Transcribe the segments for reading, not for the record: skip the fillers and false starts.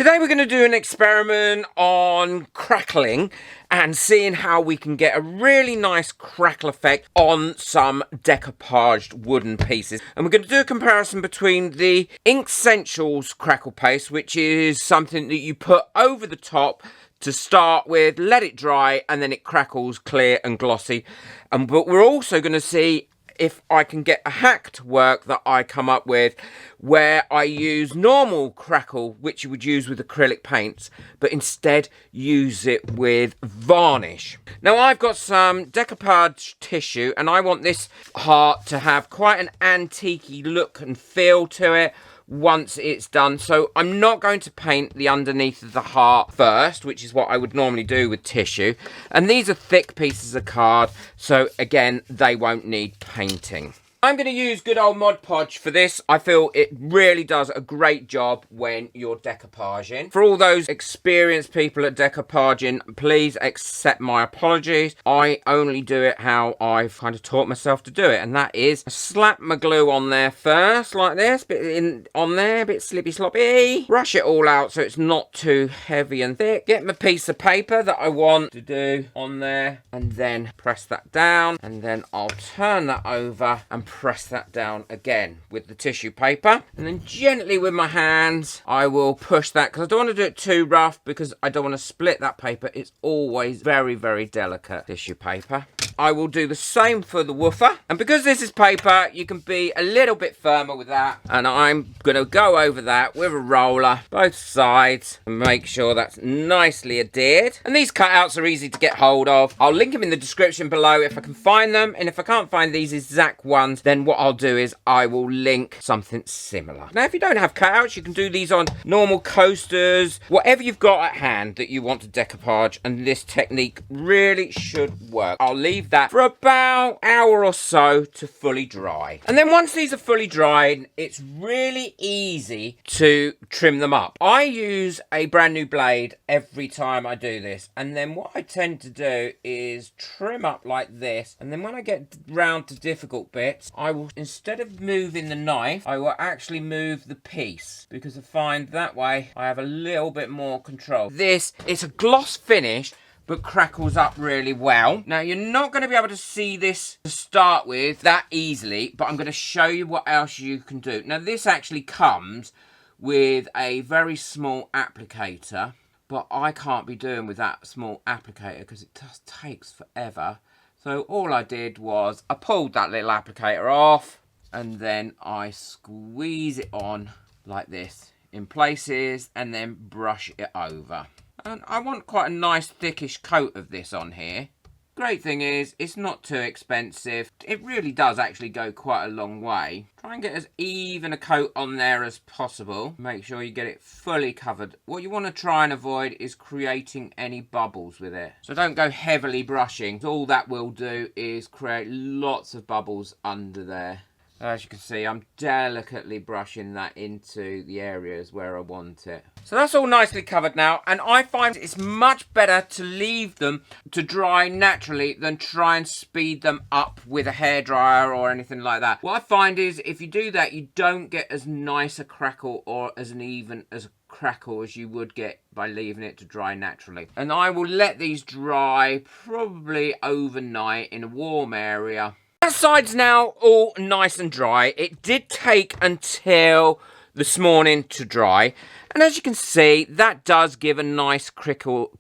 Today we're going to do an experiment on crackling and seeing how we can get a really nice crackle effect on some decoupaged wooden pieces. And we're going to do a comparison between the Ink Essentials crackle paste, which is something that you put over the top to start with, let it dry, and then it crackles clear and glossy. But we're also going to see if I can get a hack to work that I come up with where I use normal crackle, which you would use with acrylic paints, but instead use it with varnish. Now I've got some decoupage tissue and I want this heart to have quite an antique-y look and feel to it once it's done. So I'm not going to paint the underneath of the heart first, which is what I would normally do with tissue. And these are thick pieces of card, so again, they won't need painting. I'm going to use good old Mod Podge for this. I feel it really does a great job when you're decoupaging. For all those experienced people at decoupaging, please accept my apologies. I only do it how I've kind of taught myself to do it, and that is slap my glue on there first, like this, bit on there, a bit slippy sloppy. Brush it all out so it's not too heavy and thick. Get my piece of paper that I want to do on there, and then press that down, and then I'll turn that over and press that down again with the tissue paper, and then gently with my hands I will push that, because I don't want to do it too rough because I don't want to split that paper. It's always very, very delicate tissue paper. I will do the same for the woofer, and because this is paper you can be a little bit firmer with that, and I'm going to go over that with a roller both sides and make sure that's nicely adhered. And these cutouts are easy to get hold of. I'll link them in the description below if I can find them, and if I can't find these exact ones, then what I'll do is I will link something similar. Now if you don't have cutouts, you can do these on normal coasters, whatever you've got at hand that you want to decoupage, and this technique really should work. I'll leave that for about an hour or so to fully dry, and then once these are fully dried, it's really easy to trim them up. I use a brand new blade every time I do this, and then what I tend to do is trim up like this, and then when I get round to difficult bits, I will, instead of moving the knife, I will actually move the piece, because I find that way I have a little bit more control. This is a gloss finish but crackles up really well. Now you're not going to be able to see this to start with that easily, but I'm going to show you what else you can do. Now this actually comes with a very small applicator, but I can't be doing with that small applicator because it just takes forever. So all I did was I pulled that little applicator off, and then I squeeze it on like this in places and then brush it over. And I want quite a nice thickish coat of this on here. Great thing is, it's not too expensive. It really does actually go quite a long way. Try and get as even a coat on there as possible. Make sure you get it fully covered. What you want to try and avoid is creating any bubbles with it. So don't go heavily brushing. All that will do is create lots of bubbles under there. As you can see, I'm delicately brushing that into the areas where I want it. So that's all nicely covered now, and I find it's much better to leave them to dry naturally than try and speed them up with a hairdryer or anything like that. What I find is if you do that, you don't get as nice a crackle or as an even as a crackle as you would get by leaving it to dry naturally. And I will let these dry probably overnight in a warm area. That side's now all nice and dry. It did take until this morning to dry, and as you can see, that does give a nice crackle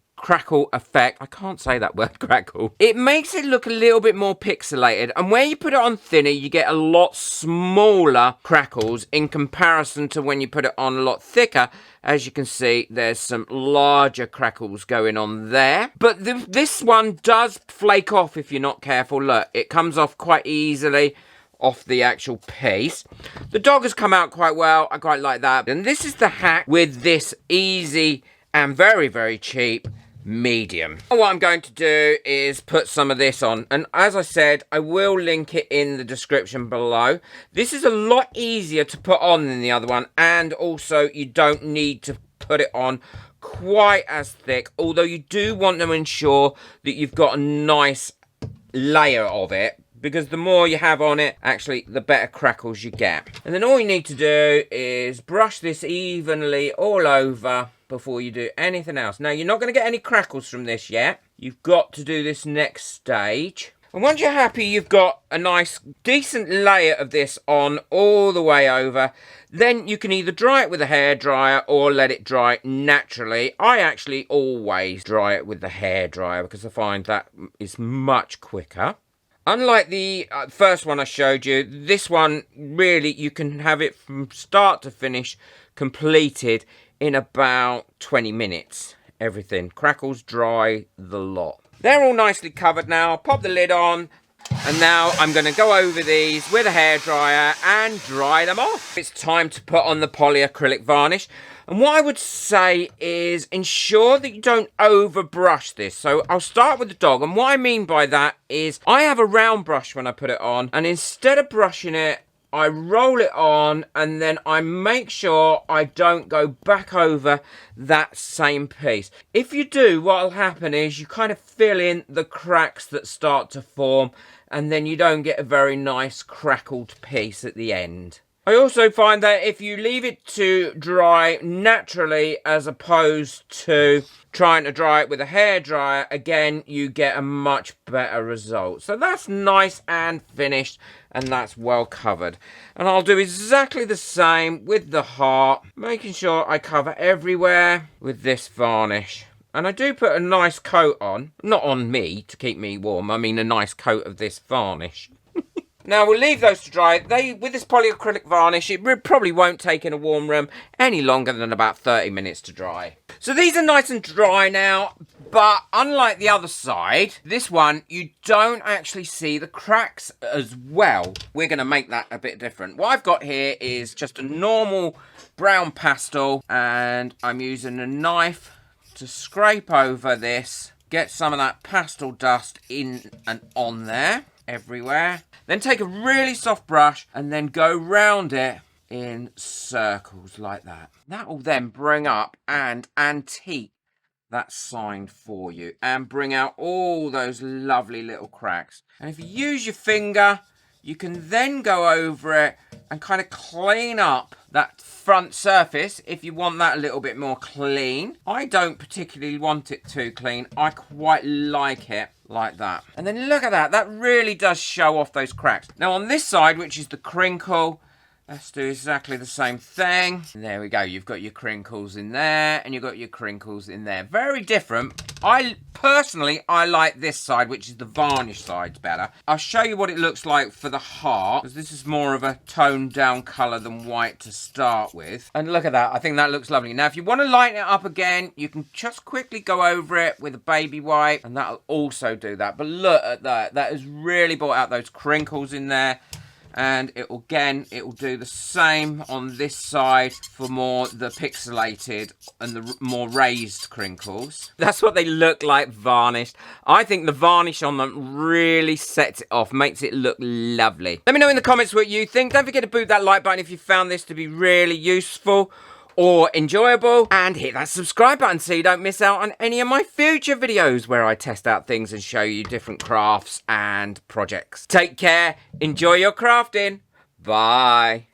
effect. I can't say that word, crackle. It makes it look a little bit more pixelated, and where you put it on thinner, you get a lot smaller crackles in comparison to when you put it on a lot thicker. As you can see, there's some larger crackles going on there. But this one does flake off if you're not careful. Look, it comes off quite easily off the actual piece. The dog has come out quite well. I quite like that. And this is the hack with this easy and very, very cheap medium. What I'm going to do is put some of this on, and as I said, I will link it in the description below. This is a lot easier to put on than the other one, and also you don't need to put it on quite as thick, although you do want to ensure that you've got a nice layer of it, because the more you have on it, actually, the better crackles you get. And then all you need to do is brush this evenly all over, before you do anything else. Now, you're not going to get any crackles from this yet. You've got to do this next stage. And once you're happy you've got a nice, decent layer of this on all the way over, then you can either dry it with a hairdryer or let it dry naturally. I actually always dry it with the hairdryer because I find that is much quicker. Unlike the first one I showed you, this one really you can have it from start to finish completed in about 20 minutes. Everything crackles dry the lot. They're all nicely covered now. Pop the lid on, and now I'm going to go over these with a hairdryer and dry them off. It's time to put on the polyacrylic varnish. And what I would say is ensure that you don't over brush this. So I'll start with the dog, and what I mean by that is I have a round brush when I put it on, and instead of brushing it, I roll it on and then I make sure I don't go back over that same piece. If you do, what will happen is you kind of fill in the cracks that start to form, and then you don't get a very nice crackled piece at the end. I also find that if you leave it to dry naturally as opposed to trying to dry it with a hairdryer, again, you get a much better result. So that's nice and finished, and that's well covered. And I'll do exactly the same with the heart, making sure I cover everywhere with this varnish. And I do put a nice coat on, not on me to keep me warm, I mean a nice coat of this varnish. Now, we'll leave those to dry. With this polyacrylic varnish, it probably won't take in a warm room any longer than about 30 minutes to dry. So these are nice and dry now, but unlike the other side, this one, you don't actually see the cracks as well. We're going to make that a bit different. What I've got here is just a normal brown pastel, and I'm using a knife to scrape over this, get some of that pastel dust in and on there, everywhere. Then take a really soft brush and then go round it in circles like that. That will then bring up and antique that sign for you and bring out all those lovely little cracks. And if you use your finger, you can then go over it and kind of clean up that front surface if you want that a little bit more clean. I don't particularly want it too clean. I quite like it like that. And then look at that. That really does show off those cracks. Now on this side, which is the crinkle, let's do exactly the same thing. And there we go. You've got your crinkles in there and you've got your crinkles in there. Very different. Personally, I like this side, which is the varnish side, better. I'll show you what it looks like for the heart, because this is more of a toned down colour than white to start with. And look at that. I think that looks lovely. Now, if you want to lighten it up again, you can just quickly go over it with a baby wipe, and that'll also do that. But look at that. That has really brought out those crinkles in there. And it will do the same on this side for more the pixelated and the more raised crinkles. That's what they look like varnished. I think the varnish on them really sets it off, makes it look lovely. Let me know in the comments what you think. Don't forget to boot that like button if you found this to be really useful or enjoyable, and hit that subscribe button so you don't miss out on any of my future videos where I test out things and show you different crafts and projects. Take care, enjoy your crafting, bye.